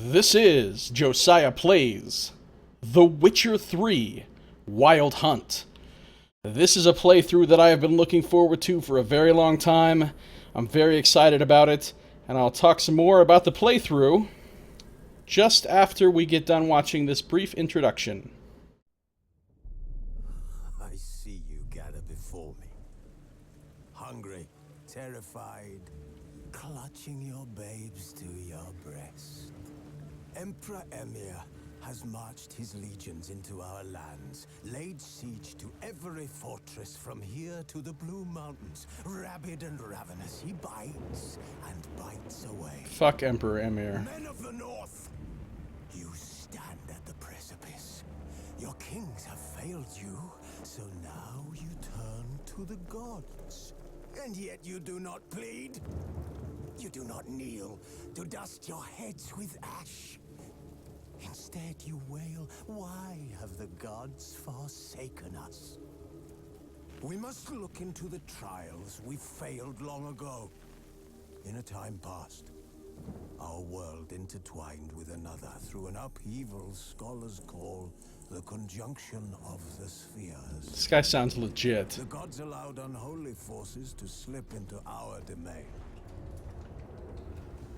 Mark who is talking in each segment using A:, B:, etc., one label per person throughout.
A: This is Josiah Plays The Witcher 3 Wild Hunt. This is a playthrough that I have been looking forward to for a very long time. I'm very excited about it, and I'll talk some more about the playthrough just after we get done watching this brief introduction.
B: I see you gather before me. Hungry, terrified, clutching your babes to your breast. Emperor Emir has marched his legions into our lands, laid siege to every fortress from here to the Blue Mountains. Rabid and ravenous, he bites and bites away.
A: Fuck Emperor Emir.
B: Men of the North, you stand at the precipice. Your kings have failed you, so now you turn to the gods. And yet you do not plead. You do not kneel to dust your heads with ash. Instead, you wail, why have the gods forsaken us? We must look into the trials we failed long ago. In a time past, our world intertwined with another through an upheaval scholars call the conjunction of the spheres.
A: This guy sounds legit.
B: The gods allowed unholy forces to slip into our domain.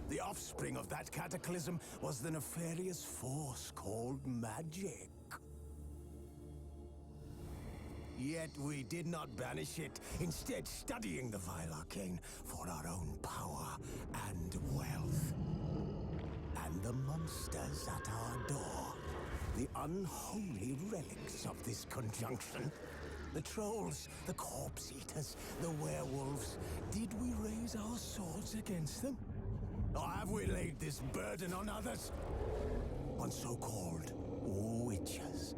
B: The offspring of that cataclysm was the nefarious force called magic. Yet we did not banish it, instead studying the vile arcane for our own power and wealth. And the monsters at our door, the unholy relics of this conjunction. The trolls, the corpse eaters, the werewolves. Did we raise our swords against them? Or have we laid this burden on others? On so-called witches.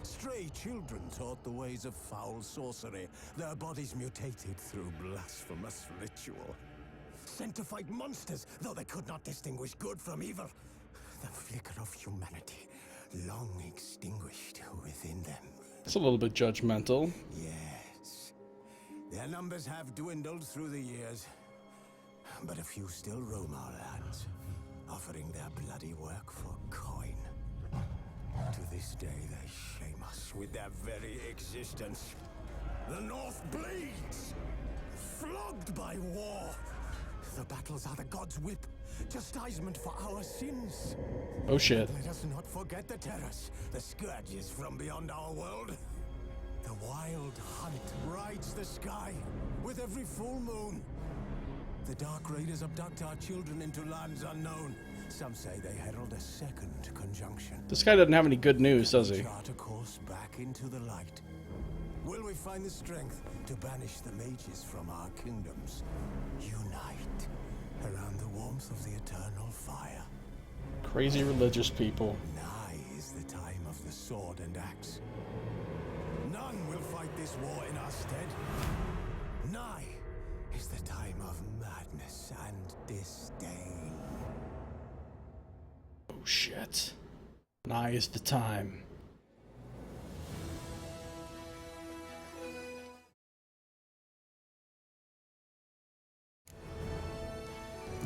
B: Stray children taught the ways of foul sorcery, their bodies mutated through blasphemous ritual. Sent to fight monsters, though they could not distinguish good from evil. The flicker of humanity, long extinguished within them.
A: It's a little bit judgmental.
B: Yes. Their numbers have dwindled through the years. But a few still roam our lands, offering their bloody work for coin. To this day, they shame us with their very existence. The North bleeds, flogged by war. The battles are the gods' whip, chastisement for our sins.
A: Oh shit.
B: Let us not forget the terrors, the scourges from beyond our world. The wild hunt rides the sky with every full moon. The Dark Raiders abduct our children into lands unknown. Some say they herald a second conjunction.
A: This guy doesn't have any good news, does he?
B: Chart a course back into the light. Will we find the strength to banish the mages from our kingdoms? Unite around the warmth of the eternal fire.
A: Crazy religious people.
B: Nigh is the time of the sword and axe. None will fight this war in our stead. Nigh is the time of madness and disdain.
A: Oh shit. Nigh is the time.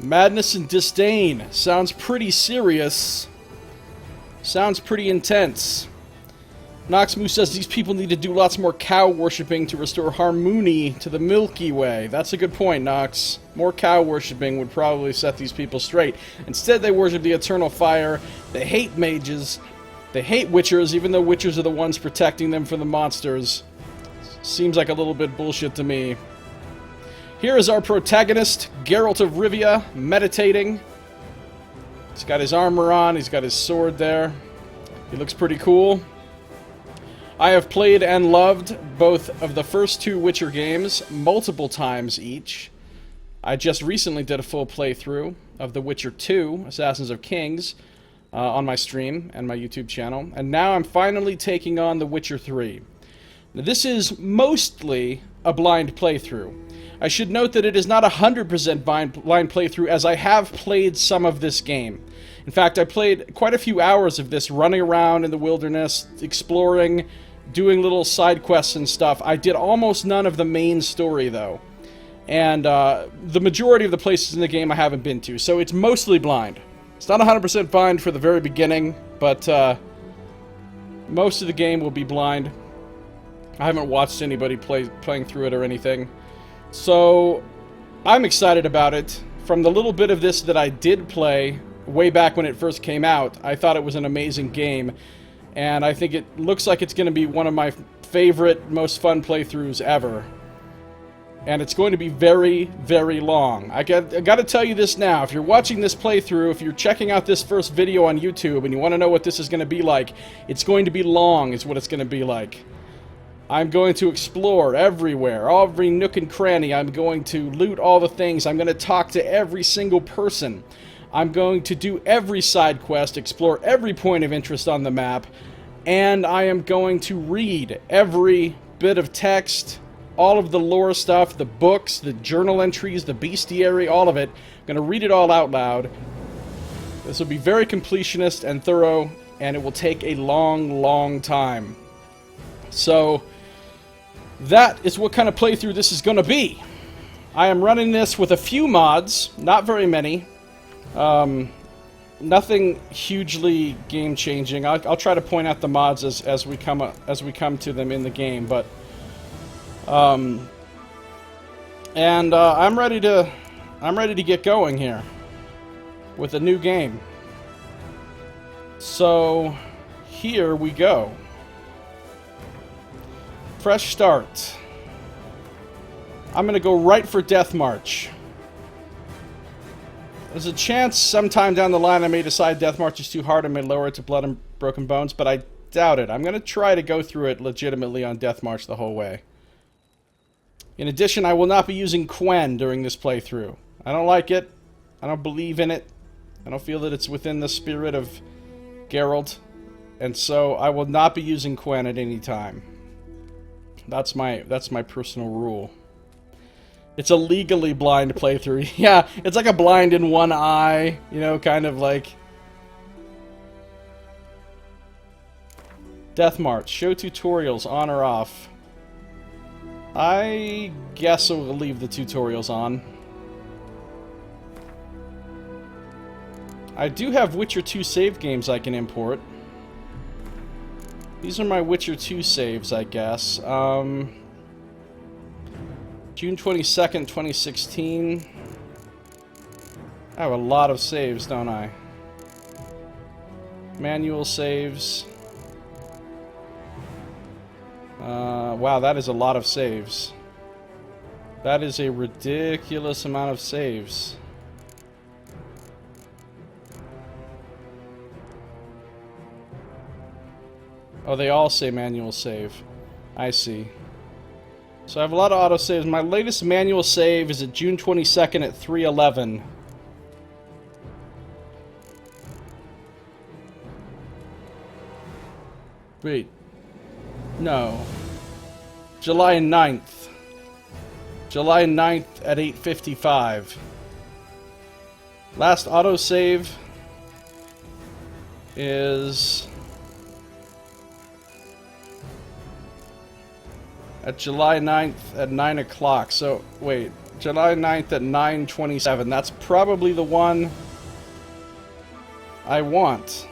A: Madness and disdain. Sounds pretty serious. Sounds pretty intense. Noxmoo says these people need to do lots more cow worshipping to restore harmony to the Milky Way. That's a good point, Nox. More cow worshipping would probably set these people straight. Instead, they worship the eternal fire. They hate mages. They hate witchers, even though witchers are the ones protecting them from the monsters. Seems like a little bit bullshit to me. Here is our protagonist, Geralt of Rivia, meditating. He's got his armor on. He's got his sword there. He looks pretty cool. I have played and loved both of the first two Witcher games multiple times each. I just recently did a full playthrough of The Witcher 2, Assassins of Kings, on my stream and my YouTube channel, and now I'm finally taking on The Witcher 3. Now, this is mostly a blind playthrough. I should note that it is not 100% blind playthrough, as I have played some of this game. In fact, I played quite a few hours of this running around in the wilderness, exploring, doing little side quests and stuff. I did almost none of the main story, though. And the majority of the places in the game I haven't been to, so it's mostly blind. It's not 100% fine for the very beginning, but most of the game will be blind. I haven't watched anybody playing through it or anything. So, I'm excited about it. From the little bit of this that I did play way back when it first came out, I thought it was an amazing game. And I think it looks like it's going to be one of my favorite, most fun playthroughs ever. And it's going to be very, very long. I got to tell you this now. If you're watching this playthrough, if you're checking out this first video on YouTube and you want to know what this is going to be like, it's going to be long is what it's going to be like. I'm going to explore everywhere, every nook and cranny. I'm going to loot all the things. I'm going to talk to every single person. I'm going to do every side quest, explore every point of interest on the map, and I am going to read every bit of text, all of the lore stuff, the books, the journal entries, the bestiary, all of it. I'm going to read it all out loud. This will be very completionist and thorough, and it will take a long, long time. So, that is what kind of playthrough this is going to be. I am running this with a few mods, not very many. Nothing hugely game-changing. I'll try to point out the mods as we come to them in the game, but I'm ready to get going here with a new game. So here we go. Fresh start. I'm gonna go right for Death March. There's a chance sometime down the line I may decide Death March is too hard and may lower it to Blood and Broken Bones, but I doubt it. I'm gonna try to go through it legitimately on Death March the whole way. In addition, I will not be using Quen during this playthrough. I don't like it. I don't believe in it. I don't feel that it's within the spirit of Geralt, and so I will not be using Quen at any time. That's my personal rule. It's a legally blind playthrough. Yeah, it's like a blind in one eye, you know, kind of like Death March. Show tutorials on or off. I guess I'll leave the tutorials on. I do have Witcher 2 save games I can import. These are my Witcher 2 saves, I guess. June 22nd, 2016. I have a lot of saves, don't I? Manual saves. Wow, that is a lot of saves. That is a ridiculous amount of saves. Oh, they all say manual save. I see. So I have a lot of autosaves. My latest manual save is at June 22nd at 3:11. Wait. No. July 9th. July 9th at 8:55. Last autosave is at July 9th at 9 o'clock. So, wait. July 9th at 9:27. That's probably the one I want.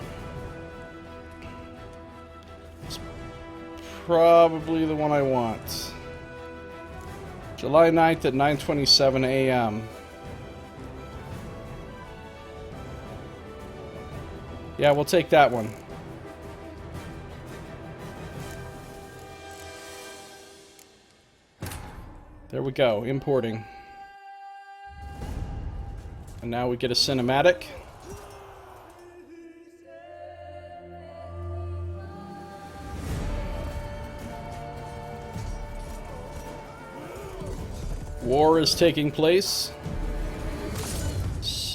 A: It's probably the one I want. July 9th at 9:27 a.m. Yeah, we'll take that one. There we go, importing. And now we get a cinematic. War is taking place.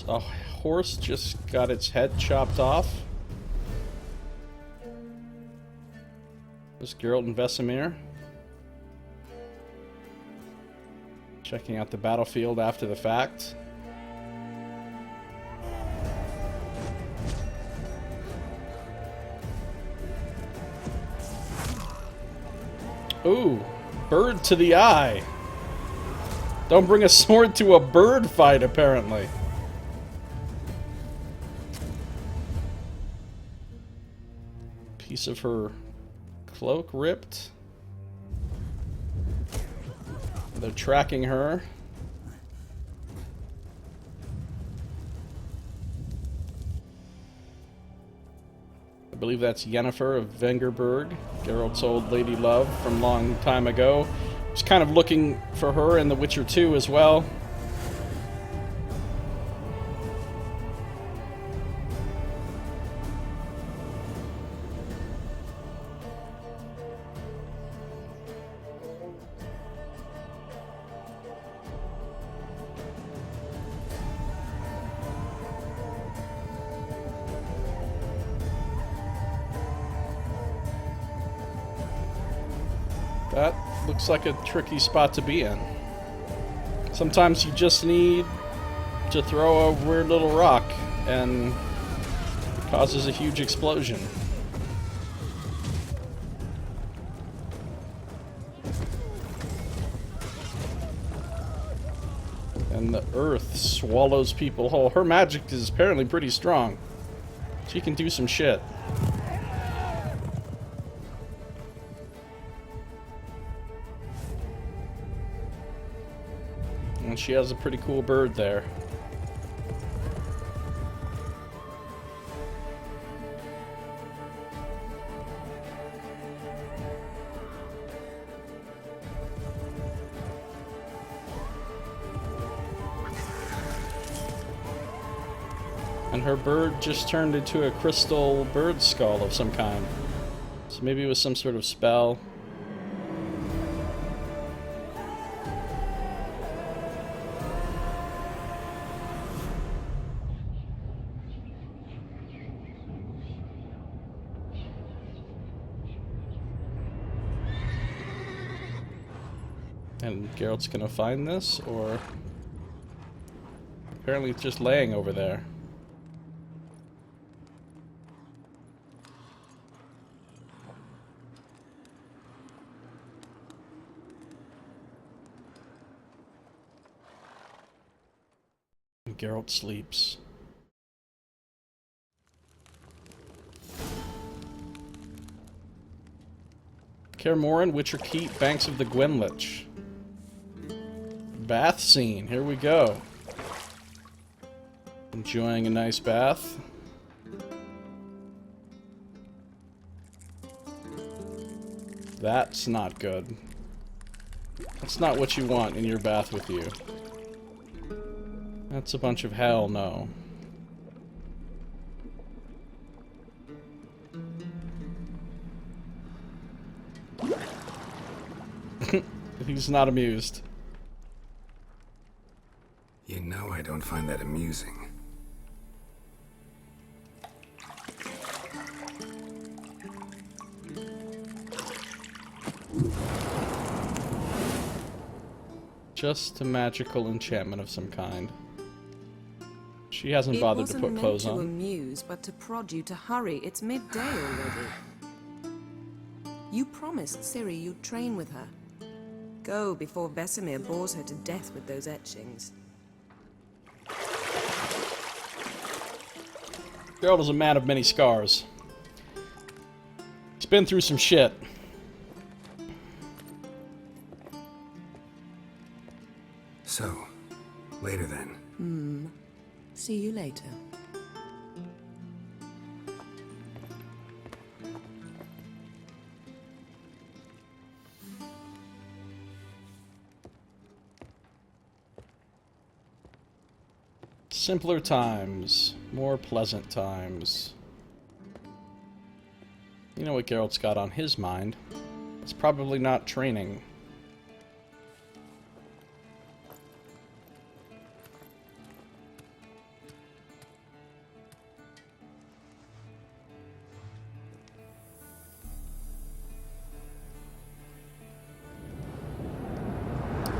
A: A horse just got its head chopped off. This Geralt and Vesemir. Checking out the battlefield after the fact. Ooh, bird to the eye. Don't bring a sword to a bird fight, apparently. Piece of her cloak ripped. They're tracking her. I believe that's Yennefer of Vengerberg, Geralt's old lady love from long time ago. Was kind of looking for her in The Witcher 2 as well. That looks like a tricky spot to be in. Sometimes you just need to throw a weird little rock and it causes a huge explosion. And the earth swallows people whole. Her magic is apparently pretty strong. She can do some shit. And she has a pretty cool bird there. And her bird just turned into a crystal bird skull of some kind. So maybe it was some sort of spell. And Geralt's gonna find this, or apparently it's just laying over there. And Geralt sleeps. Kaer Morhen, Witcher Keep, Banks of the Gwenlich. Bath scene, here we go. Enjoying a nice bath. That's not good. That's not what you want in your bath with you. That's a bunch of hell no. He's not amused.
C: You know I don't find that amusing.
A: Just a magical enchantment of some kind. She hasn't bothered to put clothes on.
D: It wasn't meant to amuse, but to prod you to hurry. It's midday already. You promised Ciri you'd train with her. Go before Vesemir bores her to death with those etchings.
A: Geralt is a man of many scars. He's been through some shit.
C: So, later then.
D: See you later.
A: Simpler times, more pleasant times. You know what Geralt's got on his mind. It's probably not training.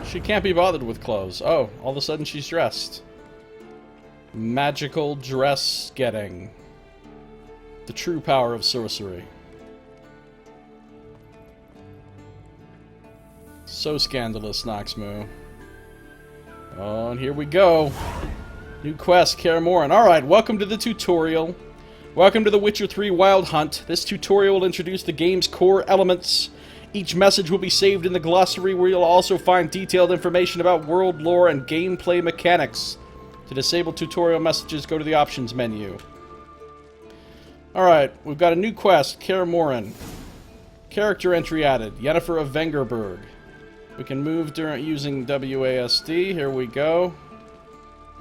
A: She can't be bothered with clothes. Oh, all of a sudden she's dressed. Magical dress getting. The true power of sorcery. So scandalous, Noxmoo. Oh, and here we go. New quest, Kaer Morhen. Alright, welcome to the tutorial. Welcome to The Witcher 3 Wild Hunt. This tutorial will introduce the game's core elements. Each message will be saved in the glossary, where you'll also find detailed information about world lore and gameplay mechanics. To disable tutorial messages, go to the options menu. Alright, we've got a new quest, Kaer Morhen. Character entry added, Yennefer of Vengerberg. We can move using WASD. Here we go.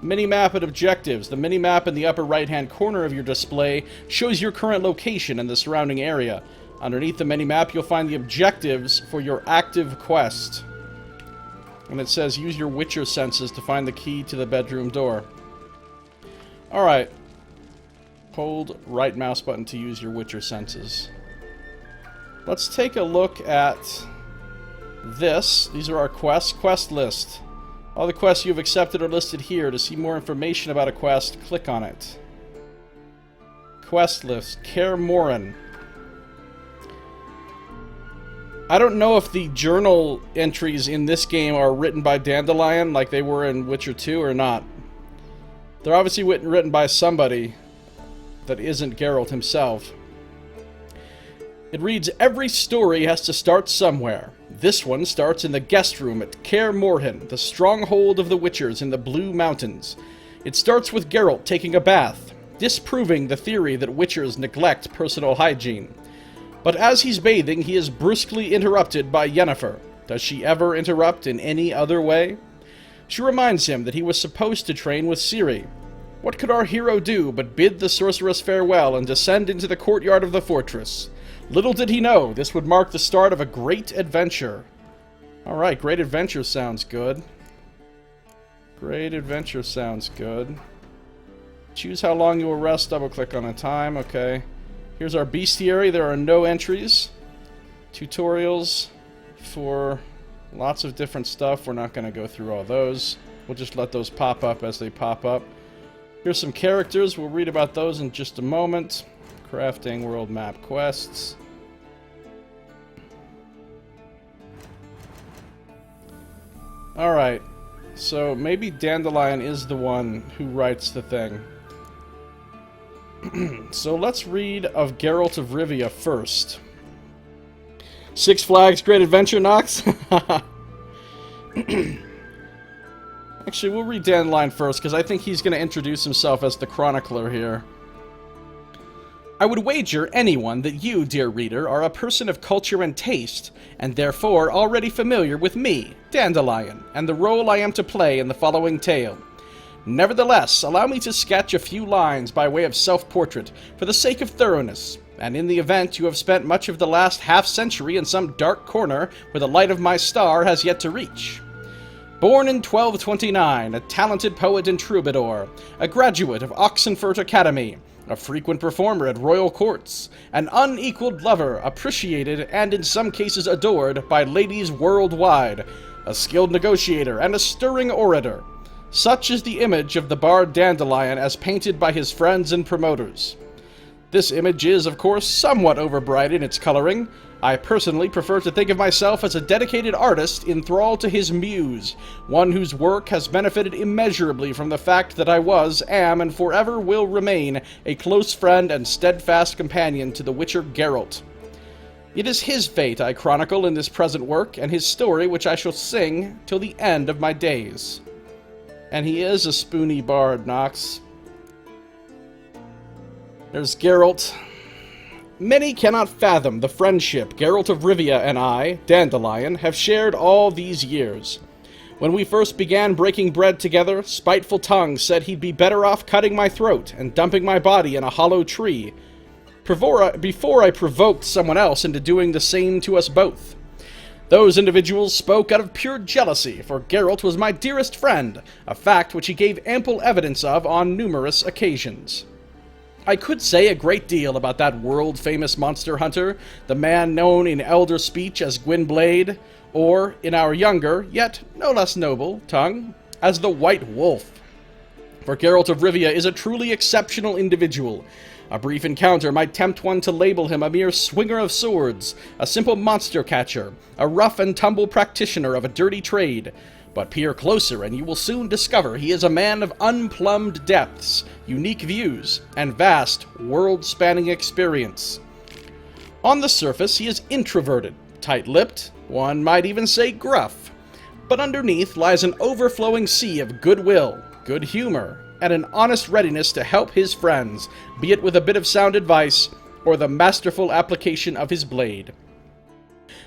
A: Minimap and objectives. The minimap in the upper right-hand corner of your display shows your current location and the surrounding area. Underneath the minimap, you'll find the objectives for your active quest. And it says, use your Witcher senses to find the key to the bedroom door. Alright. Hold right mouse button to use your Witcher senses. Let's take a look at this. These are our quests. Quest list. All the quests you've accepted are listed here. To see more information about a quest, click on it. Quest list. Kaer Morhen. I don't know if the journal entries in this game are written by Dandelion like they were in Witcher 2 or not. They're obviously written by somebody that isn't Geralt himself. It reads, every story has to start somewhere. This one starts in the guest room at Kaer Morhen, the stronghold of the Witchers in the Blue Mountains. It starts with Geralt taking a bath, disproving the theory that Witchers neglect personal hygiene. But as he's bathing, he is brusquely interrupted by Yennefer. Does she ever interrupt in any other way? She reminds him that he was supposed to train with Ciri. What could our hero do but bid the sorceress farewell and descend into the courtyard of the fortress? Little did he know, this would mark the start of a great adventure. Alright, great adventure sounds good. Great adventure sounds good. Choose how long you will rest, double click on a time, okay. Here's our bestiary, there are no entries. Tutorials for lots of different stuff, we're not going to go through all those. We'll just let those pop up as they pop up. Here's some characters, we'll read about those in just a moment. Crafting world map quests. Alright, so maybe Dandelion is the one who writes the thing. So let's read of Geralt of Rivia first. Six Flags Great Adventure, Nox? Actually, we'll read Dandelion first, because I think he's going to introduce himself as the chronicler here. I would wager anyone that you, dear reader, are a person of culture and taste, and therefore already familiar with me, Dandelion, and the role I am to play in the following tale. Nevertheless, allow me to sketch a few lines by way of self-portrait, for the sake of thoroughness, and in the event you have spent much of the last half-century in some dark corner where the light of my star has yet to reach. Born in 1229, a talented poet and troubadour, a graduate of Oxenfurt Academy, a frequent performer at royal courts, an unequaled lover, appreciated and in some cases adored by ladies worldwide, a skilled negotiator and a stirring orator. Such is the image of the bard Dandelion as painted by his friends and promoters. This image is, of course, somewhat overbright in its coloring. I personally prefer to think of myself as a dedicated artist in thrall to his muse, one whose work has benefited immeasurably from the fact that I was, am, and forever will remain a close friend and steadfast companion to the Witcher Geralt. It is his fate I chronicle in this present work, and his story which I shall sing till the end of my days. And he is a spoony bard, Nox. There's Geralt. Many cannot fathom the friendship Geralt of Rivia and I, Dandelion, have shared all these years. When we first began breaking bread together, spiteful tongues said he'd be better off cutting my throat and dumping my body in a hollow tree, before I provoked someone else into doing the same to us both. Those individuals spoke out of pure jealousy, for Geralt was my dearest friend, a fact which he gave ample evidence of on numerous occasions. I could say a great deal about that world-famous monster hunter, the man known in elder speech as Gwynblade, or, in our younger, yet no less noble, tongue, as the White Wolf. For Geralt of Rivia is a truly exceptional individual. A brief encounter might tempt one to label him a mere swinger of swords, a simple monster catcher, a rough-and-tumble practitioner of a dirty trade. But peer closer and you will soon discover he is a man of unplumbed depths, unique views, and vast, world-spanning experience. On the surface, he is introverted, tight-lipped, one might even say gruff. But underneath lies an overflowing sea of goodwill, good humor, and an honest readiness to help his friends, be it with a bit of sound advice or the masterful application of his blade.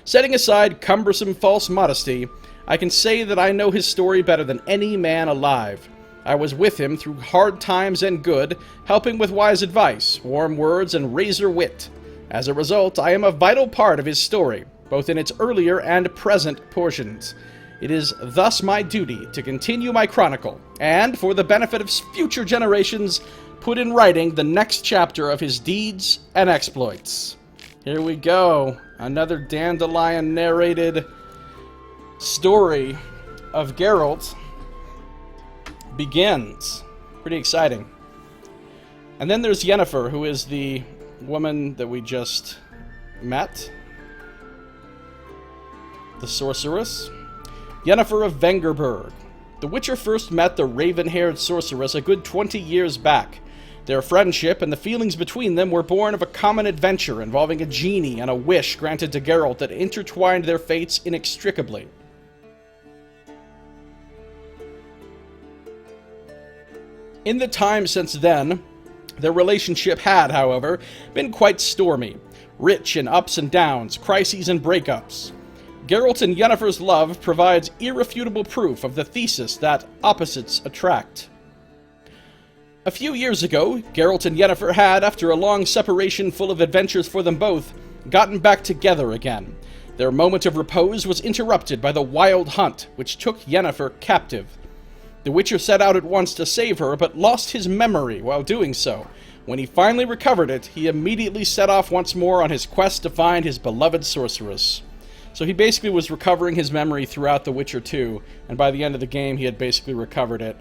A: Setting aside cumbersome false modesty, I can say that I know his story better than any man alive. I was with him through hard times and good, helping with wise advice, warm words, and razor wit. As a result, I am a vital part of his story, both in its earlier and present portions. It is thus my duty to continue my chronicle, and, for the benefit of future generations, put in writing the next chapter of his deeds and exploits. Here we go. Another Dandelion-narrated story of Geralt begins. Pretty exciting. And then there's Yennefer, who is the woman that we just met. The sorceress. Yennefer of Vengerberg. The Witcher first met the raven-haired sorceress a good 20 years back. Their friendship and the feelings between them were born of a common adventure involving a genie and a wish granted to Geralt that intertwined their fates inextricably. In the time since then, their relationship had, however, been quite stormy, rich in ups and downs, crises and breakups. Geralt and Yennefer's love provides irrefutable proof of the thesis that opposites attract. A few years ago, Geralt and Yennefer had, after a long separation full of adventures for them both, gotten back together again. Their moment of repose was interrupted by the wild hunt, which took Yennefer captive. The Witcher set out at once to save her, but lost his memory while doing so. When he finally recovered it, he immediately set off once more on his quest to find his beloved sorceress. So he basically was recovering his memory throughout The Witcher 2, and by the end of the game he had basically recovered it,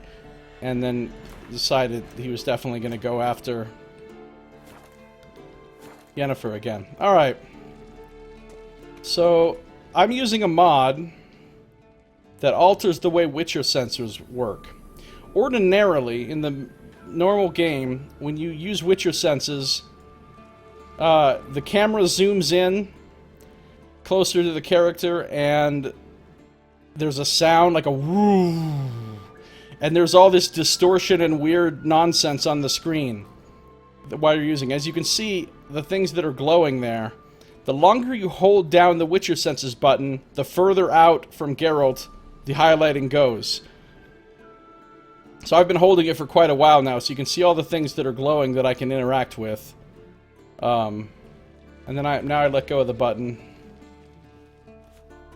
A: and then decided he was definitely going to go after Yennefer again. Alright. So, I'm using a mod that alters the way Witcher sensors work. Ordinarily, in the normal game, when you use Witcher senses, the camera zooms in closer to the character, and there's a sound like a woo, and there's all this distortion and weird nonsense on the screen while you're using. As you can see, the things that are glowing there, the longer you hold down the Witcher senses button, the further out from Geralt the highlighting goes. So I've been holding it for quite a while now, so you can see all the things that are glowing that I can interact with. And then now I let go of the button.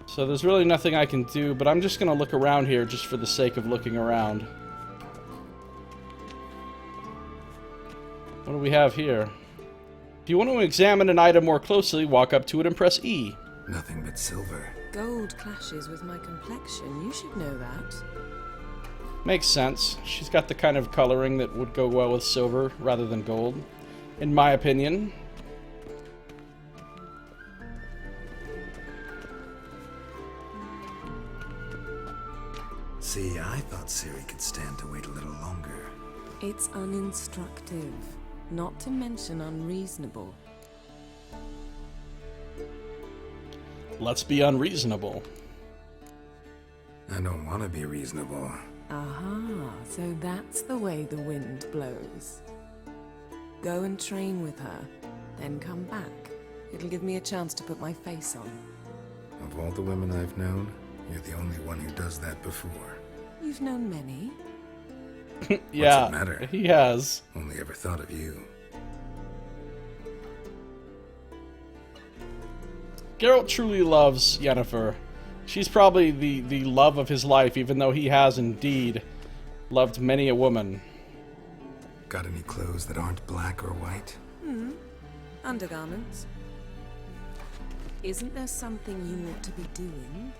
A: So there's really nothing I can do, but I'm just going to look around here just for the sake of looking around. What do we have here? If you want to examine an item more closely, walk up to it and press E.
C: Nothing but silver.
D: Gold clashes with my complexion. You should know that.
A: Makes sense. She's got the kind of coloring that would go well with silver rather than gold, in my opinion.
C: See, I thought Ciri could stand to wait a little longer.
D: It's uninstructive, not to mention unreasonable.
A: Let's be unreasonable.
C: I don't want to be reasonable.
D: Aha, so that's the way the wind blows. Go and train with her, then come back. It'll give me a chance to put my face on.
C: Of all the women I've known, you're the only one who does that before.
D: You've known many.
A: Yeah,
C: What's it matter?
A: He has.
C: Only ever thought of you.
A: Geralt truly loves Yennefer. She's probably the love of his life, even though he has indeed loved many a woman.
C: Got any clothes that aren't black or white?
D: Undergarments. Isn't there something you ought to be doing?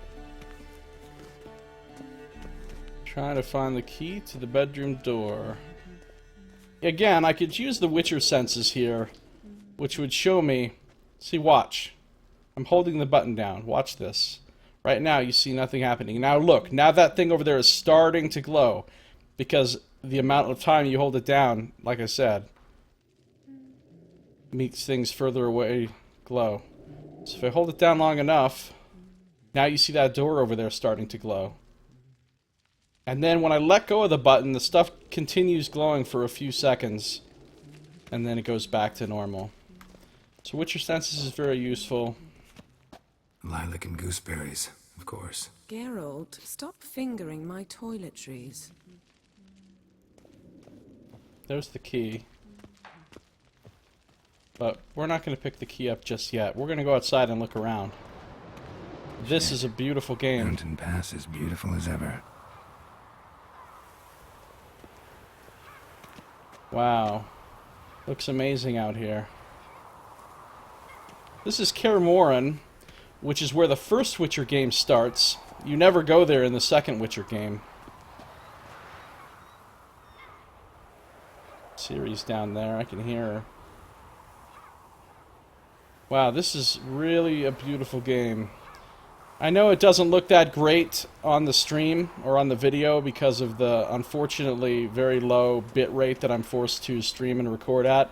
A: Trying to find the key to the bedroom door. Again, I could use the Witcher senses here, which would show me... See, watch. I'm holding the button down. Watch this. Right now, you see nothing happening. Now look, now that thing over there is starting to glow. Because the amount of time you hold it down, like I said, makes things further away glow. So if I hold it down long enough, now you see that door over there starting to glow. And then when I let go of the button, the stuff continues glowing for a few seconds. And then it goes back to normal. So Witcher Senses is very useful.
C: Lilac and gooseberries, of course.
D: Geralt, stop fingering my toiletries.
A: There's the key. But we're not going to pick the key up just yet. We're going to go outside and look around. This is a beautiful game.
C: Mountain Pass is beautiful as ever.
A: Wow. Looks amazing out here. This is Kaer Morhen, which is where the first Witcher game starts. You never go there in the second Witcher game. Ciri's down there. I can hear her. Wow, this is really a beautiful game. I know it doesn't look that great on the stream or on the video because of the unfortunately very low bit rate that I'm forced to stream and record at.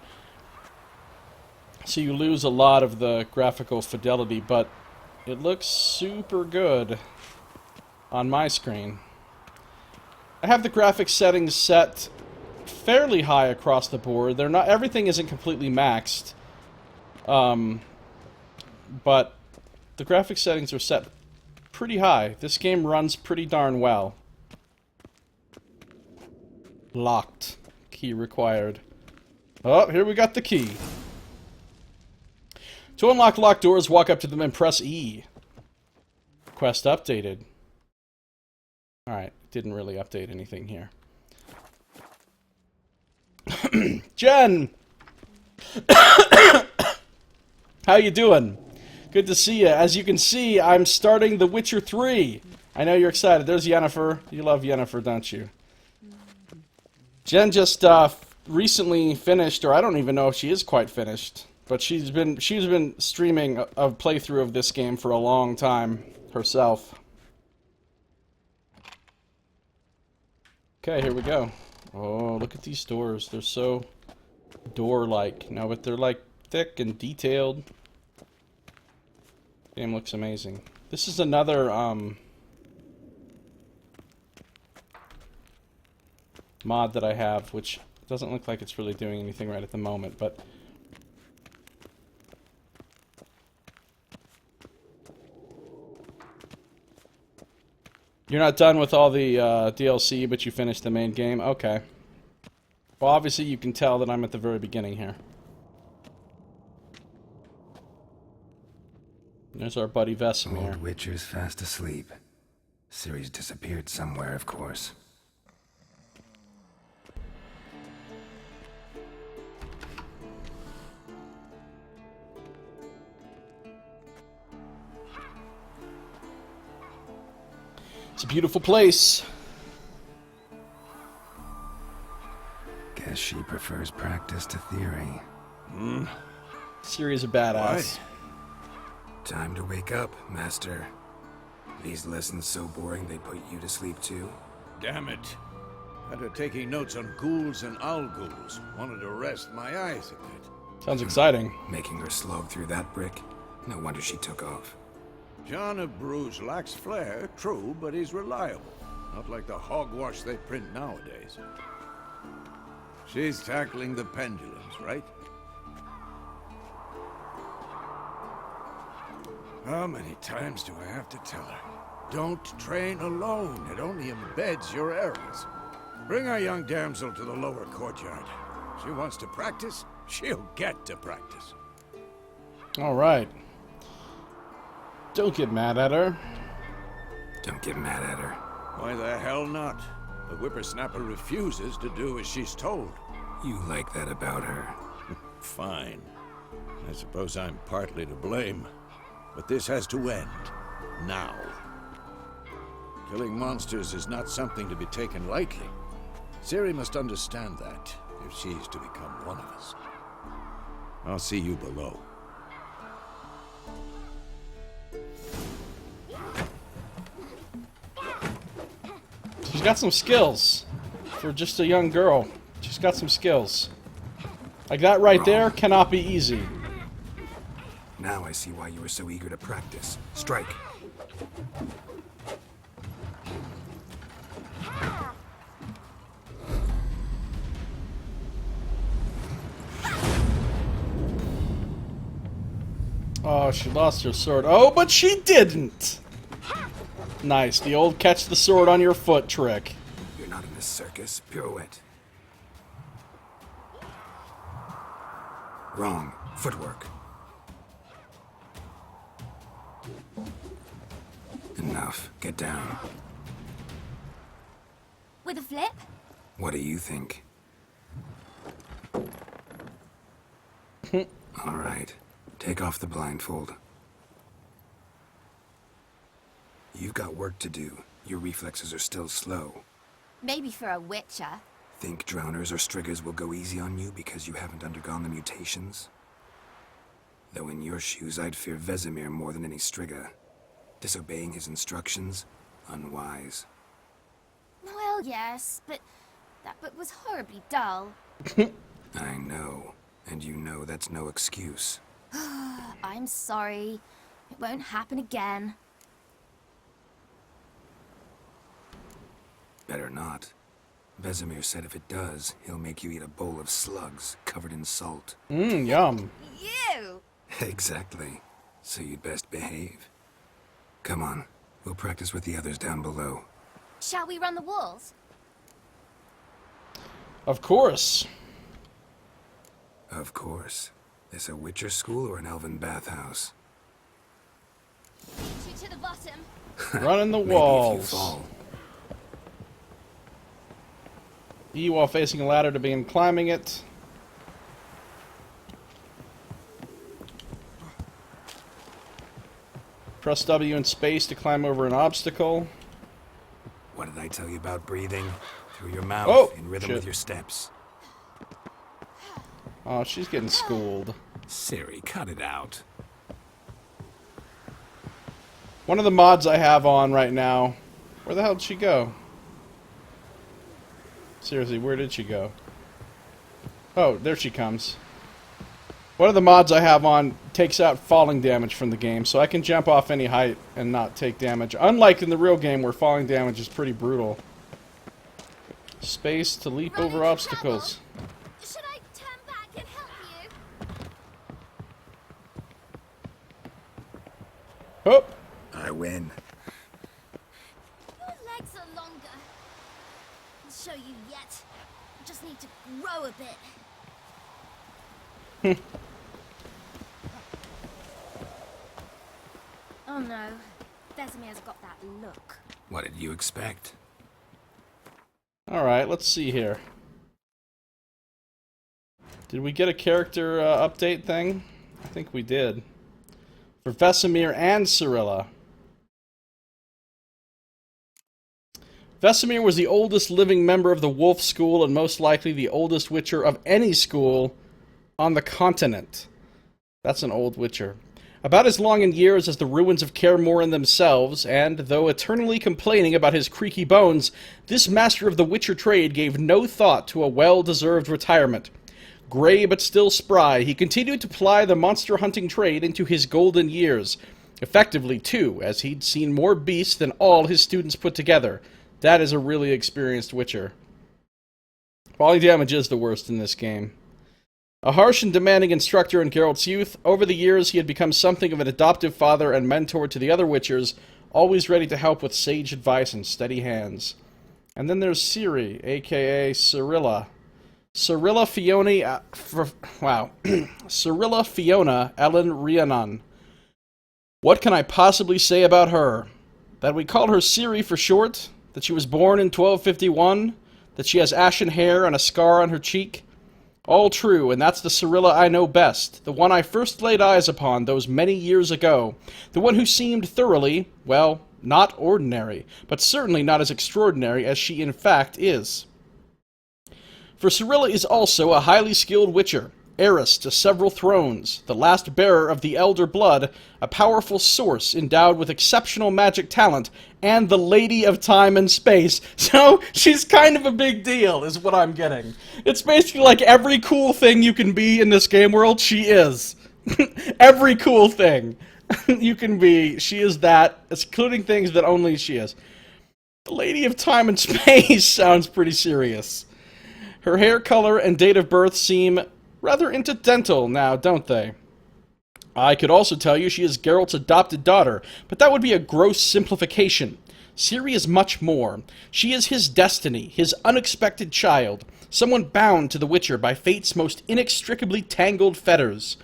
A: So you lose a lot of the graphical fidelity, but it looks super good on my screen. I have the graphics settings set fairly high across the board. They're not, everything isn't completely maxed. But the graphics settings are set pretty high. This game runs pretty darn well. Locked. Key required. Oh, here we got the key. To unlock locked doors, walk up to them and press E. Quest updated. Alright, didn't really update anything here. Jen! How you doing? Good to see you. As you can see, I'm starting The Witcher 3. I know you're excited. There's Yennefer. You love Yennefer, don't you? Jen just recently finished, or I don't even know if she is quite finished, but she's been streaming a playthrough of this game for a long time herself. Okay, here we go. Oh, look at these doors. They're so door-like. No, but they're like thick and detailed. Game looks amazing. This is another mod that I have, which doesn't look like it's really doing anything right at the moment, but you're not done with all the DLC, but you finished the main game? Okay. Well, obviously you can tell that I'm at the very beginning here. There's our buddy Vesemir.
C: Old Witcher's fast asleep. Ciri's disappeared somewhere, of course.
A: It's a beautiful place.
C: Guess she prefers practice to theory.
A: Ciri is a badass.
C: What? Time to wake up, Master. These lessons so boring they put you to sleep too?
E: Damn it. Had her taking notes on ghouls and owl-ghouls. Wanted to rest my eyes a bit.
A: Sounds exciting.
C: Making her slog through that brick? No wonder she took off.
E: John of Bruges lacks flair, true, but he's reliable. Not like the hogwash they print nowadays. She's tackling the pendulums, right? How many times do I have to tell her? Don't train alone. It only embeds your errors. Bring our young damsel to the lower courtyard. She wants to practice, she'll get to practice.
A: Alright. Don't get mad at her.
C: Don't get mad at her.
E: Why the hell not? The whippersnapper refuses to do as she's told.
C: You like that about her.
E: Fine. I suppose I'm partly to blame. But this has to end. Now. Killing monsters is not something to be taken lightly. Ciri must understand that, if she's to become one of us. I'll see you below.
A: She's got some skills. For just a young girl. She's got some skills. Like that right there cannot be easy.
C: Now I see why you were so eager to practice. Strike.
A: Oh, she lost her sword. Oh, but she didn't! Nice, the old catch the sword on your foot trick.
C: You're not in this circus. Pirouette. Wrong. Footwork. Enough. Get down.
F: With a flip?
C: What do you think? All right. Take off the blindfold. You've got work to do. Your reflexes are still slow.
F: Maybe for a witcher.
C: Think drowners or striggers will go easy on you because you haven't undergone the mutations? Though in your shoes, I'd fear Vesemir more than any strigger. Disobeying his instructions? Unwise.
F: Well, yes, but that book was horribly dull.
C: I know. And you know that's no excuse.
F: I'm sorry. It won't happen again.
C: Better not. Vesemir said if it does, he'll make you eat a bowl of slugs covered in salt.
A: Yum.
F: You!
C: Exactly. So you'd best behave. Come on. We'll practice with the others down below.
F: Shall we run the walls?
A: Of course.
C: Of course. This a Witcher school or an elven bathhouse?
F: Shoot to the bottom.
A: Running the
C: Maybe
A: walls.
C: if you fall.
A: E while facing a ladder to begin climbing it. Press W in space to climb over an obstacle.
C: What did I tell you about breathing? Through your mouth,
A: Oh,
C: in rhythm
A: shit.
C: with your steps.
A: Oh, she's getting schooled.
C: Siri, cut it out.
A: One of the mods I have on right now. Where the hell did she go? Seriously, where did she go? Oh, there she comes. One of the mods I have on takes out falling damage from the game, so I can jump off any height and not take damage. Unlike in the real game where falling damage is pretty brutal. Space to leap
F: Running
A: over
F: in
A: obstacles.
F: trouble? Should I turn back and help you?
A: Oh!
C: I win.
F: Your legs are longer. I'll show you yet. I just need to grow a bit. Oh no. Vesemir's got that look.
C: What did you expect?
A: Alright, let's see here. Did we get a character update thing? I think we did. For Vesemir and Cirilla. Vesemir was the oldest living member of the Wolf School and most likely the oldest Witcher of any school on the continent. That's an old Witcher. About as long in years as the ruins of Kaer Morhen themselves, and, though eternally complaining about his creaky bones, this master of the Witcher trade gave no thought to a well-deserved retirement. Grey but still spry, he continued to ply the monster-hunting trade into his golden years. Effectively, too, as he'd seen more beasts than all his students put together. That is a really experienced Witcher. Falling damage is the worst in this game. A harsh and demanding instructor in Geralt's youth, over the years he had become something of an adoptive father and mentor to the other Witchers, always ready to help with sage advice and steady hands. And then there's Ciri, aka Cirilla. Cirilla Fiona Ellen Rhiannon. What can I possibly say about her? That we call her Ciri for short? That she was born in 1251? That she has ashen hair and a scar on her cheek? All true, and that's the Cirilla I know best, the one I first laid eyes upon those many years ago, the one who seemed thoroughly, well, not ordinary, but certainly not as extraordinary as she in fact is. For Cirilla is also a highly skilled Witcher, heiress to several thrones, the last bearer of the Elder Blood, a powerful source endowed with exceptional magic talent, and the Lady of Time and Space. So, she's kind of a big deal, is what I'm getting. It's basically like every cool thing you can be in this game world, she is. Every cool thing you can be, she is that, including things that only she is. The Lady of Time and Space sounds pretty serious. Her hair color and date of birth seem rather incidental now, don't they? I could also tell you she is Geralt's adopted daughter, but that would be a gross simplification. Ciri is much more. She is his destiny, his unexpected child, someone bound to the Witcher by fate's most inextricably tangled fetters.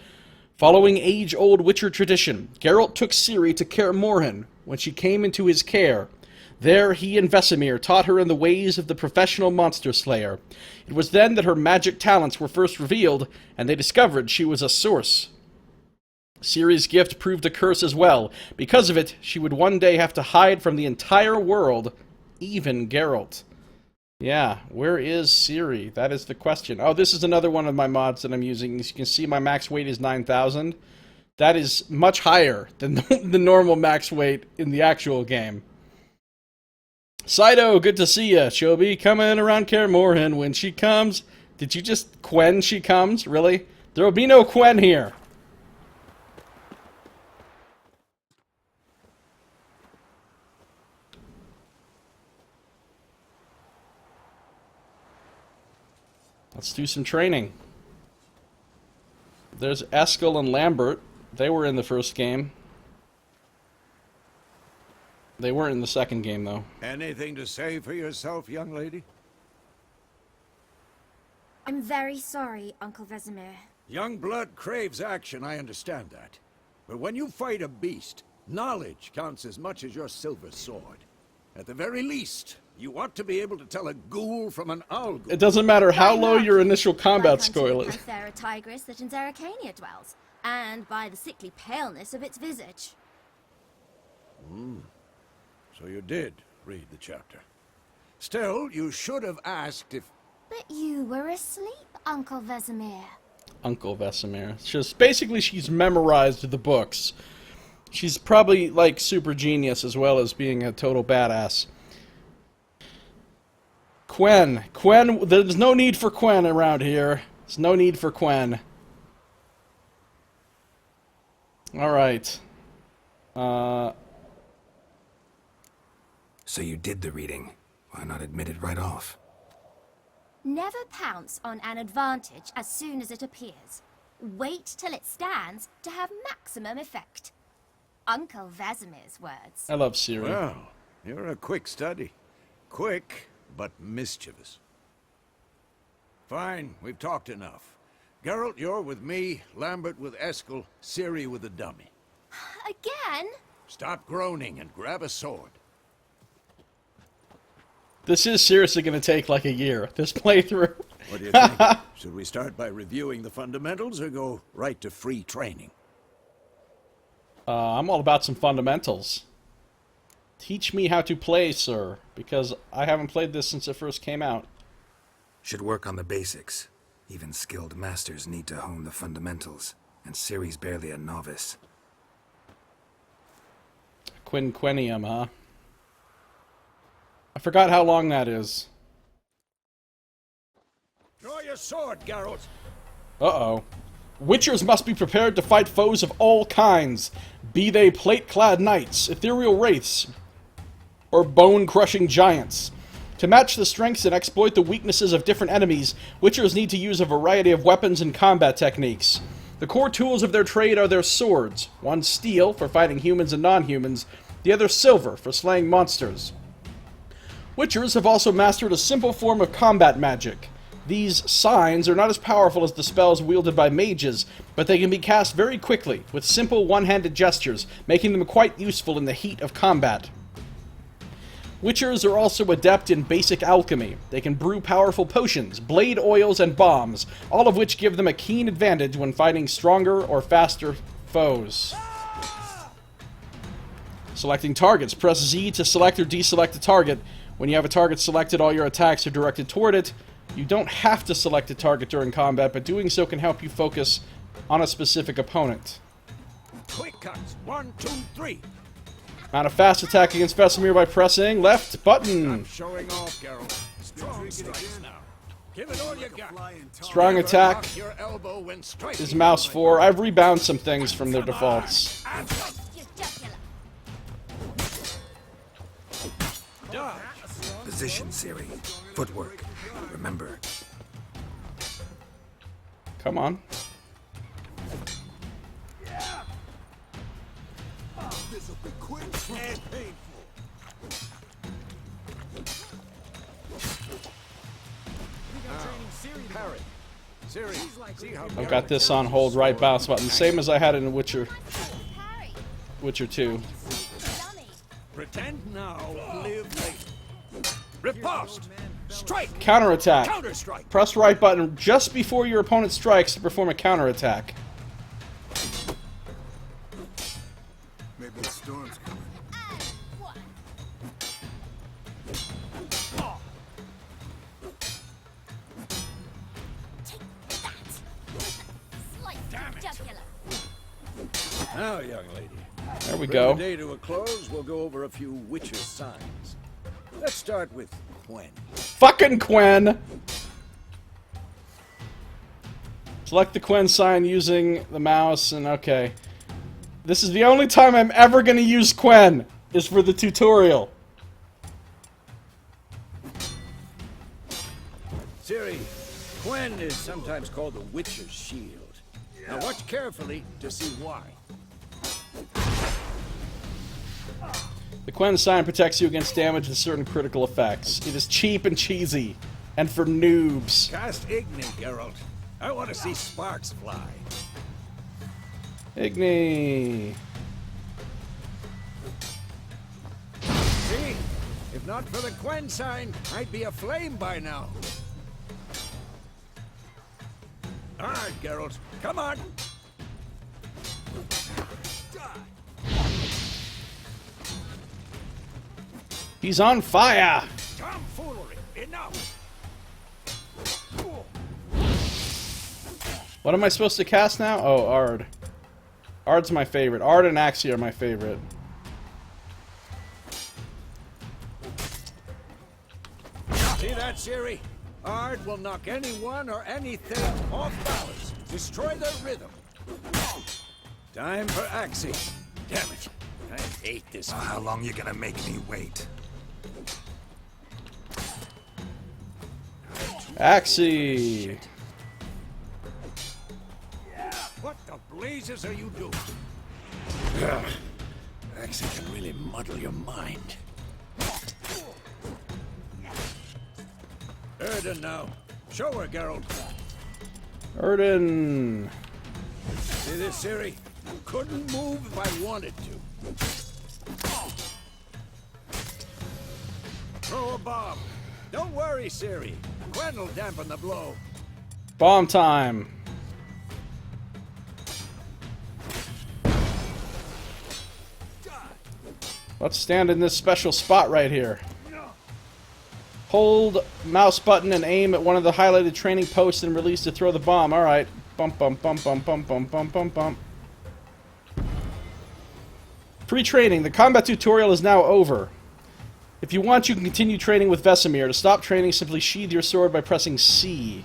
A: Following age-old Witcher tradition, Geralt took Ciri to Kaer Morhen when she came into his care. There, he and Vesemir taught her in the ways of the professional monster slayer. It was then that her magic talents were first revealed, and they discovered she was a source. Ciri's gift proved a curse as well. Because of it, she would one day have to hide from the entire world, even Geralt. Yeah, where is Ciri? That is the question. Oh, this is another one of my mods that I'm using. As you can see, my max weight is 9,000. That is much higher than the normal max weight in the actual game. Saito, good to see ya. She'll be coming around Kaer Morhen when she comes. Did you just Quen she comes? Really? There will be no Quen here. Let's do some training. There's Eskel and Lambert. They were in the first game. They weren't in the second game, though.
E: Anything to say for yourself, young lady?
F: I'm very sorry, Uncle Vesemir.
E: Young blood craves action, I understand that. But when you fight a beast, knowledge counts as much as your silver sword. At the very least, you ought to be able to tell a ghoul from an owl ghoul.
A: It doesn't matter how low your initial combat score is.
F: By the tigris that in Zerrikania dwells, and by the sickly paleness of its visage.
E: So you did read the chapter. Still, you should have asked if...
F: But you were asleep, Uncle Vesemir.
A: Uncle Vesemir. It's just, basically, she's memorized the books. She's probably, like, super genius as well as being a total badass. Quen. Quen, there's no need for Quen around here. There's no need for Quen. Alright.
C: So you did the reading. Why not admit it right off?
F: Never pounce on an advantage as soon as it appears. Wait till it stands to have maximum effect. Uncle Vesemir's words.
A: I love Ciri.
E: Well, you're a quick study. Quick, but mischievous. Fine, we've talked enough. Geralt, you're with me, Lambert with Eskel, Ciri with the dummy.
F: Again?
E: Stop groaning and grab a sword.
A: This is seriously going to take like a year, this playthrough.
E: What do you think? Should we start by reviewing the fundamentals or go right to free training?
A: I'm all about some fundamentals. Teach me how to play, sir, because I haven't played this since it first came out.
C: Should work on the basics. Even skilled masters need to hone the fundamentals, and Ciri's barely a novice.
A: Quinquennium, huh? I forgot how long that is.
E: Draw your sword, Geralt.
A: Uh-oh. Witchers must be prepared to fight foes of all kinds, be they plate-clad knights, ethereal wraiths, or bone-crushing giants. To match the strengths and exploit the weaknesses of different enemies, Witchers need to use a variety of weapons and combat techniques. The core tools of their trade are their swords, one steel for fighting humans and non-humans, the other silver for slaying monsters. Witchers have also mastered a simple form of combat magic. These signs are not as powerful as the spells wielded by mages, but they can be cast very quickly, with simple one-handed gestures, making them quite useful in the heat of combat. Witchers are also adept in basic alchemy. They can brew powerful potions, blade oils, and bombs, all of which give them a keen advantage when fighting stronger or faster foes. Selecting targets. Press Z to select or deselect a target. When you have a target selected, all your attacks are directed toward it. You don't have to select a target during combat, but doing so can help you focus on a specific opponent.
E: Quick cuts. 1, 2, 3.
A: Mount a fast attack against Vesemir by pressing left button.
E: Showing off, Geralt. Strong strikes now. Give it all you got.
A: Strong attack
E: Lock your elbow when striking.
A: is mouse 4. I've rebound some things from their defaults.
E: Dodge.
C: Position, Ciri. Footwork. Remember.
A: Come on.
B: This'll be quick and painful.
E: Parry. Ciri, see how
A: I've got this on hold right bounce button, same as I had in Witcher 2.
E: pretend now, live later. Riposte. Strike.
A: Counterattack.
E: Counter-strike.
A: Press right button just before your opponent strikes to perform a counterattack.
B: Maybe the storm's coming.
E: Now, young lady.
A: There we
E: Bring
A: go.
E: the day to a close, we'll go over a few Witcher signs. Let's start with Quen.
A: Fucking Quen! Select the Quen sign using the mouse, and okay. This is the only time I'm ever gonna use Quen, is for the tutorial.
E: Ciri, Quen is sometimes called the Witcher's shield. Now watch carefully to see why.
A: The Quen sign protects you against damage and certain critical effects. It is cheap and cheesy, and for noobs.
E: Cast Igni, Geralt. I want to see sparks fly.
A: Igni.
E: See? If not for the Quen sign, I'd be aflame by now. Alright, Geralt. Come on.
A: He's on fire!
E: Tomfoolery. Enough.
A: What am I supposed to cast now? Oh, Aard. Aard's my favorite. Aard and Axii are my favorite.
E: See that, Ciri? Aard will knock anyone or anything off balance. Destroy their rhythm. Time for Axii. Damn it. I hate this.
C: How long you gonna make me wait?
A: Axii!
E: What the blazes are you doing? Axii can really muddle your mind. Erden now. Show her, Geralt.
A: Erden!
E: See this, Ciri? Couldn't move if I wanted to. Throw a bomb. Don't worry, Ciri. Quen will dampen the blow.
A: Bomb time! Let's stand in this special spot right here. Hold mouse button and aim at one of the highlighted training posts and release to throw the bomb. Alright. Bump, bump, bump, bump, bump, bump, bump, bump, bump. Pre-training. The combat tutorial is now over. If you want, you can continue training with Vesemir. To stop training, simply sheathe your sword by pressing C.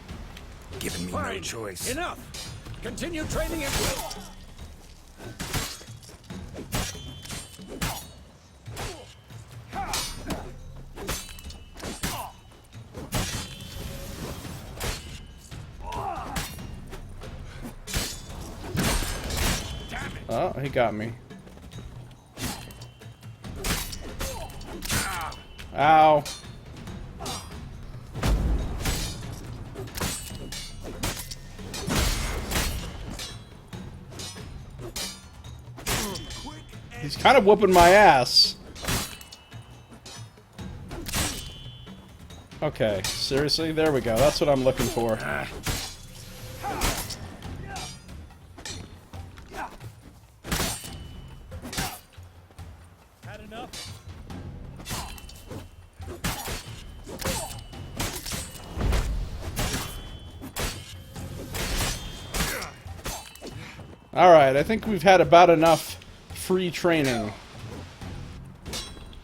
C: Giving me no choice.
E: Enough. Continue training at will.
A: Oh, he got me. Ow. He's kind of whooping my ass. Okay, seriously? There we go. That's what I'm looking for. Alright, I think we've had about enough free training.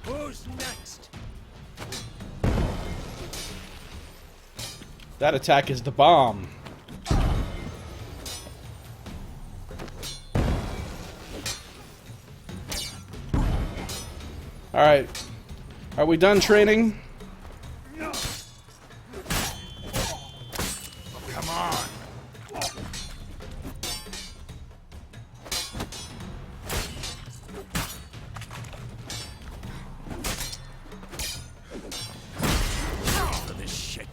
E: Who's next?
A: That attack is the bomb. Alright. Are we done training?
E: Come on.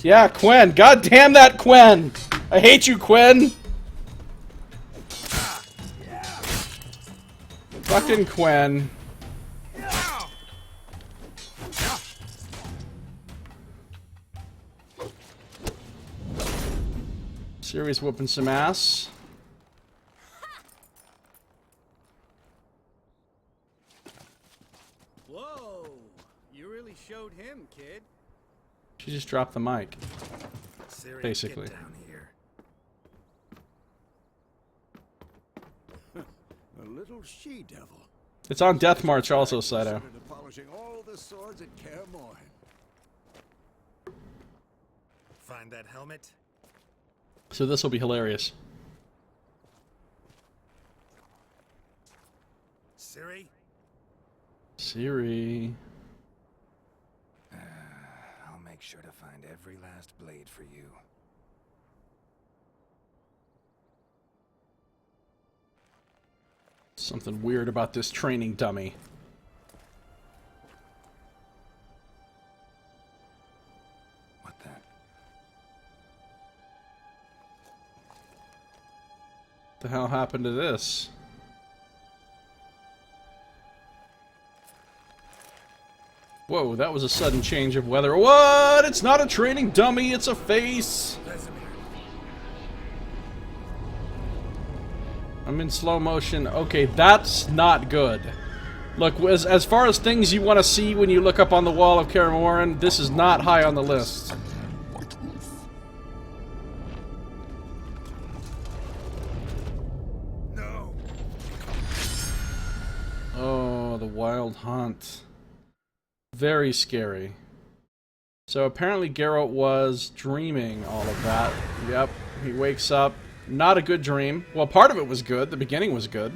A: Yeah, Quen. God damn that Quen! I hate you, Quen! Fucking Quen. Ciri's whooping some ass.
G: Whoa! You really showed him, kid.
A: She just dropped the mic.
C: Ciri,
A: Basically.
C: get down here.
E: A little she-devil.
A: It's on Death March also, Saito.
E: Polishing all the swords at Kaer Morhen.
B: Find that helmet?
A: So this will be hilarious.
B: Ciri?
A: Ciri.
C: I'll make sure to find every last blade for you.
A: Something weird about this training dummy.
C: What the?
A: The hell happened to this? Whoa, that was a sudden change of weather. What? It's not a training dummy, it's a face! I'm in slow motion. Okay, that's not good. Look, as far as things you want to see when you look up on the wall of Kaer Morhen, this is not high on the list.
E: No.
A: Oh, the wild hunt. Very scary. So apparently Geralt was dreaming all of that. Yep, he wakes up. Not a good dream. Well, part of it was good. The beginning was good.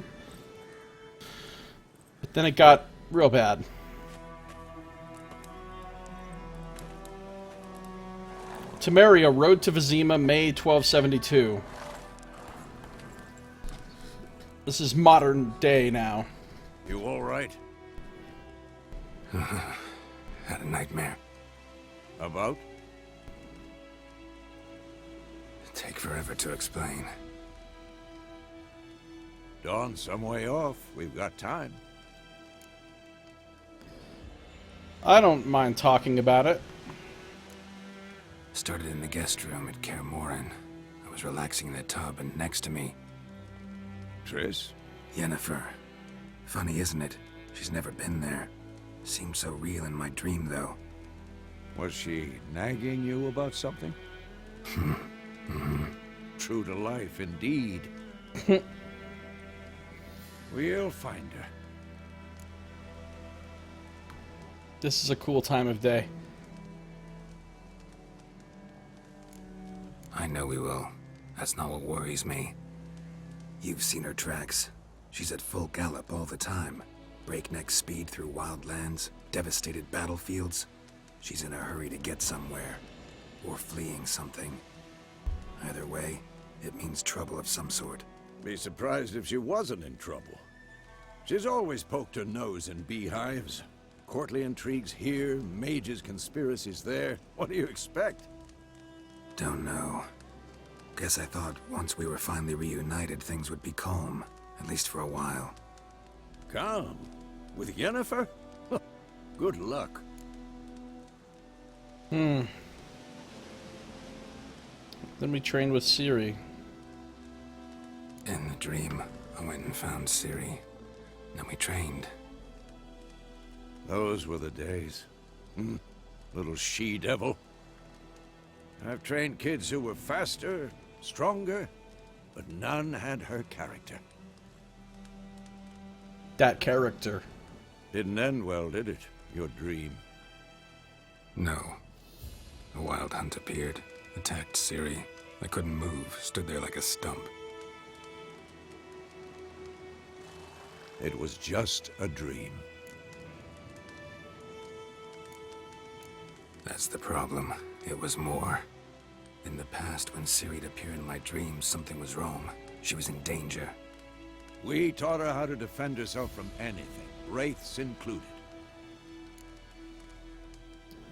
A: But then it got real bad. Temeria, Road to Vizima, May 1272. This is modern day now.
E: You all right?
C: Had a nightmare.
E: About?
C: Take forever to explain.
E: Dawn's some way off. We've got time.
A: I don't mind talking about it.
C: Started in the guest room at Kaer Morhen. I was relaxing in the tub, and next to me,
E: Triss?
C: Yennefer. Funny, isn't it? She's never been there. Seemed so real in my dream, though.
E: Was she nagging you about something? True to life, indeed. We'll find her.
A: This is a cool time of day.
C: I know we will. That's not what worries me. You've seen her tracks. She's at full gallop all the time. Breakneck speed through wild lands, devastated battlefields. She's in a hurry to get somewhere. Or fleeing something. Either way, it means trouble of some sort.
E: Be surprised if she wasn't in trouble. She's always poked her nose in beehives. Courtly intrigues here, mages' conspiracies there. What do you expect?
C: Don't know. Guess I thought once we were finally reunited, things would be calm. At least for a while.
E: Calm? With Yennefer? Good luck.
A: Then we trained with Ciri.
C: In the dream, I went and found Ciri. Then we trained.
E: Those were the days. Little she-devil. I've trained kids who were faster, stronger, but none had her character.
A: that character.
E: Didn't end well, did it? Your dream.
C: No. A wild hunt appeared, attacked Ciri. I couldn't move, stood there like a stump.
E: It was just a dream.
C: That's the problem. It was more. In the past, when Ciri'd appear in my dreams, something was wrong. She was in danger.
E: We taught her how to defend herself from anything, wraiths included.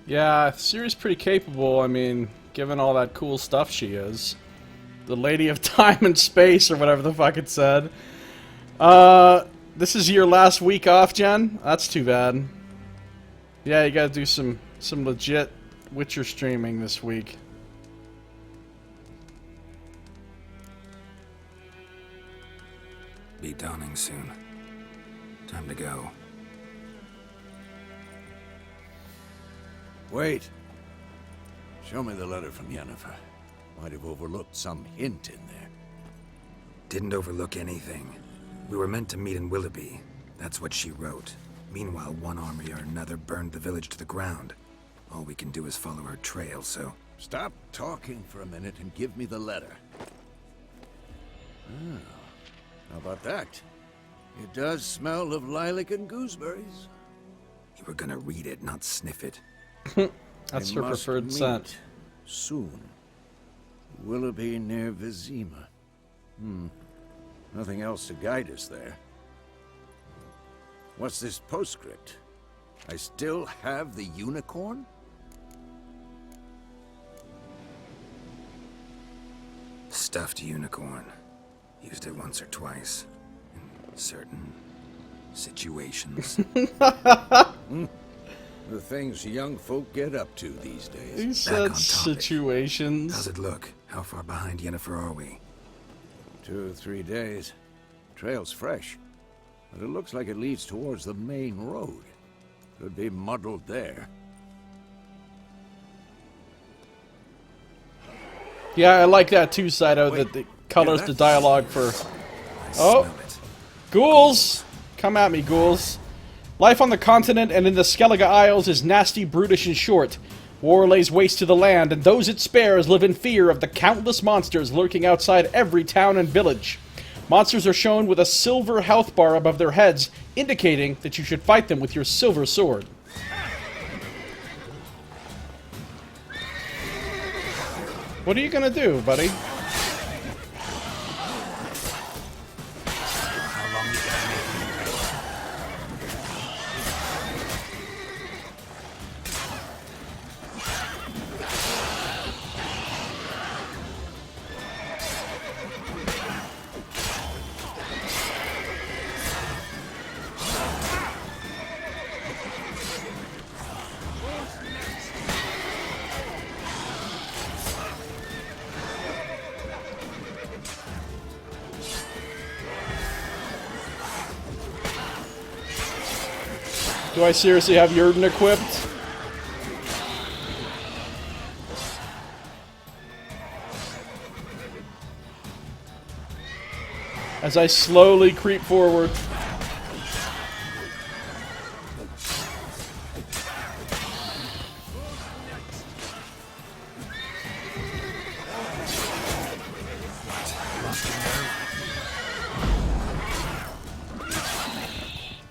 A: Yeah, Ciri's pretty capable, I mean, given all that cool stuff she is. The Lady of Time and Space, or whatever the fuck it said. This is your last week off, Jen? That's too bad. Yeah, you gotta do some legit Witcher streaming this week.
C: Be dawning soon. Time to go.
E: Wait. Show me the letter from Yennefer. Might have overlooked some hint in there.
C: Didn't overlook anything. We were meant to meet in Willoughby. That's what she wrote. Meanwhile, one army or another burned the village to the ground. All we can do is follow her trail, so...
E: Stop talking for a minute and give me the letter. Oh, how about that? It does smell of lilac and gooseberries.
C: You were gonna read it, not sniff it.
A: That's
E: They
A: her
E: must
A: preferred
E: meet
A: scent.
E: soon. Willoughby near Vizima. Nothing else to guide us there. What's this postscript? I still have the unicorn?
C: Stuffed unicorn. Used it once or twice. In certain situations.
E: The things young folk get up to these days.
A: He
C: Back
A: said
C: on topic.
A: situations.
C: How's it look? How far behind Yennefer are we?
E: 2 or 3 days. Trail's fresh, but it looks like it leads towards the main road. Could be muddled there.
A: Yeah, I like that too, Saito,
E: Wait.
A: that it colors
E: Yeah,
A: the
E: that's-
A: dialogue for...
C: I
A: Oh.
C: smell it.
A: Ghouls! Come at me, ghouls. Life on the continent and in the Skellige Isles is nasty, brutish, and short. War lays waste to the land, and those it spares live in fear of the countless monsters lurking outside every town and village. Monsters are shown with a silver health bar above their heads, indicating that you should fight them with your silver sword. What are you gonna do, buddy? Do I seriously have Jurgen equipped? As I slowly creep forward.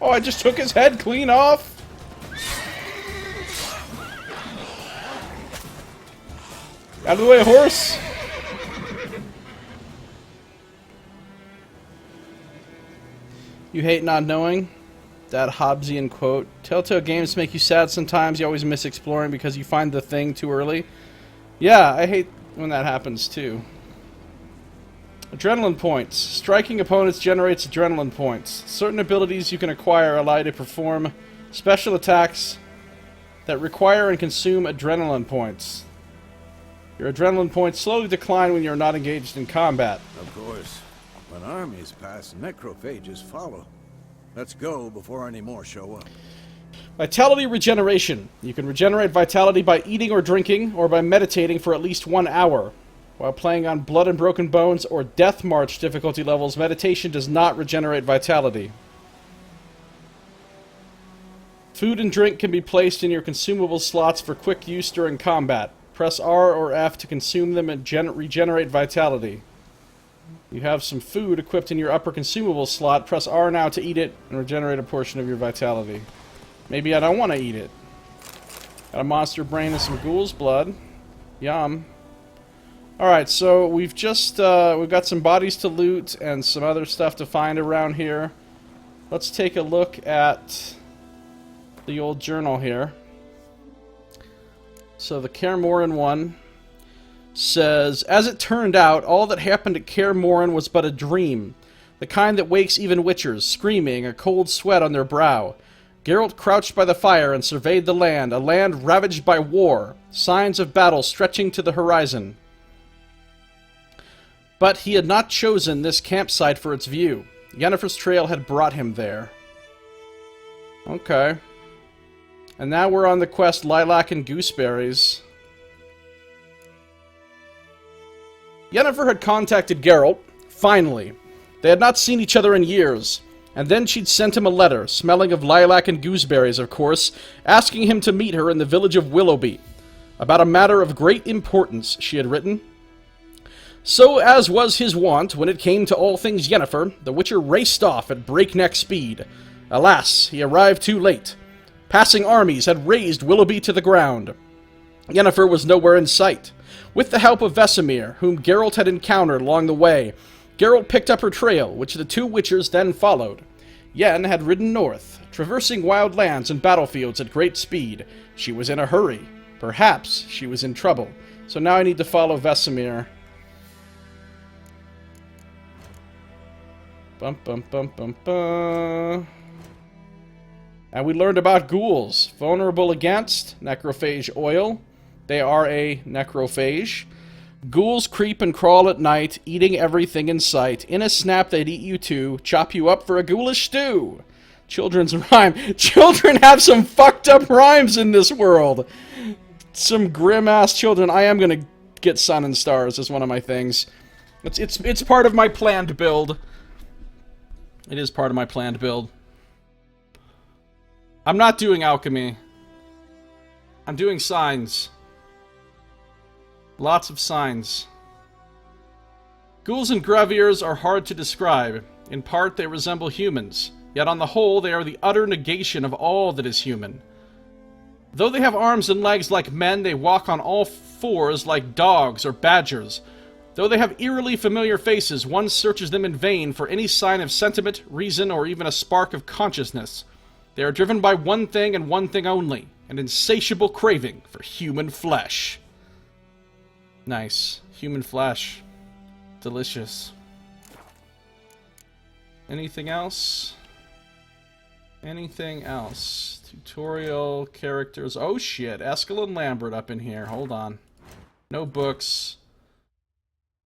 A: Oh, I just took his head clean off. Out of the way, horse. You hate not knowing? That Hobbesian quote. Telltale games make you sad sometimes. You always miss exploring because you find the thing too early. Yeah, I hate when that happens too. Adrenaline points. Striking opponents generates adrenaline points. Certain abilities you can acquire allow you to perform special attacks that require and consume adrenaline points. Your adrenaline points slowly decline when you're not engaged in combat.
E: Of course. When armies pass, necrophages follow. Let's go before any more show up.
A: Vitality regeneration. You can regenerate vitality by eating or drinking, or by meditating for at least 1 hour. While playing on Blood and Broken Bones or Death March difficulty levels, meditation does not regenerate vitality. Food and drink can be placed in your consumable slots for quick use during combat. Press R or F to consume them and regenerate vitality. You have some food equipped in your upper consumable slot. Press R now to eat it and regenerate a portion of your vitality. Maybe I don't want to eat it. Got a monster brain and some ghoul's blood. Yum. Alright, so we've got some bodies to loot and some other stuff to find around here. Let's take a look at the old journal here. So the Kaer Morhen one says, as it turned out, all that happened at Kaer Morhen was but a dream. The kind that wakes even witchers, screaming, a cold sweat on their brow. Geralt crouched by the fire and surveyed the land, a land ravaged by war, signs of battle stretching to the horizon. But he had not chosen this campsite for its view. Yennefer's trail had brought him there. Okay. And now we're on the quest Lilac and Gooseberries. Yennefer had contacted Geralt, finally. They had not seen each other in years. And then she'd sent him a letter, smelling of lilac and gooseberries, of course, asking him to meet her in the village of Willoughby. About a matter of great importance, she had written. So, as was his wont, when it came to all things Yennefer, the Witcher raced off at breakneck speed. Alas, he arrived too late. Passing armies had razed Willoughby to the ground. Yennefer was nowhere in sight. With the help of Vesemir, whom Geralt had encountered along the way, Geralt picked up her trail, which the two witchers then followed. Yen had ridden north, traversing wild lands and battlefields at great speed. She was in a hurry. Perhaps she was in trouble. So now I need to follow Vesemir. Bum bum bum bum bum. And we learned about ghouls. Vulnerable against necrophage oil. They are a necrophage. Ghouls creep and crawl at night, eating everything in sight. In a snap, they'd eat you too, chop you up for a ghoulish stew. Children's rhyme. Children have some fucked up rhymes in this world. Some grim-ass children. I am gonna get Sun and Stars as one of my things. It's part of my planned build. It is part of my planned build. I'm not doing alchemy. I'm doing signs. Lots of signs. Ghouls and Graviers are hard to describe. In part, they resemble humans. Yet on the whole, they are the utter negation of all that is human. Though they have arms and legs like men, they walk on all fours like dogs or badgers. Though they have eerily familiar faces, one searches them in vain for any sign of sentiment, reason, or even a spark of consciousness. They are driven by one thing and one thing only, an insatiable craving for human flesh. Nice. Human flesh. Delicious. Anything else? Anything else? Tutorial, characters. Oh shit, Eskel Lambert up in here. Hold on. No books.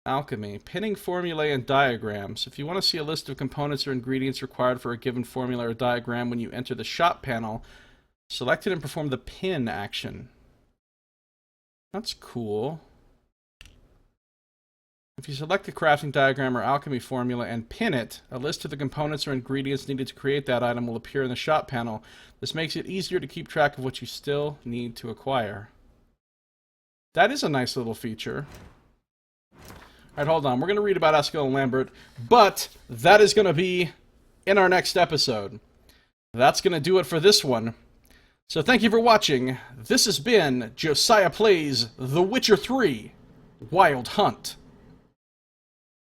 A: Alchemy. Pinning formulae and diagrams. If you want to see a list of components or ingredients required for a given formula or diagram when you enter the shop panel, select it and perform the pin action. That's cool. If you select the crafting diagram or alchemy formula and pin it, a list of the components or ingredients needed to create that item will appear in the shop panel. This makes it easier to keep track of what you still need to acquire. That is a nice little feature. Alright, hold on. We're going to read about Eskel and Lambert, but that is going to be in our next episode. That's going to do it for this one. So thank you for watching. This has been Josiah Plays The Witcher 3: Wild Hunt.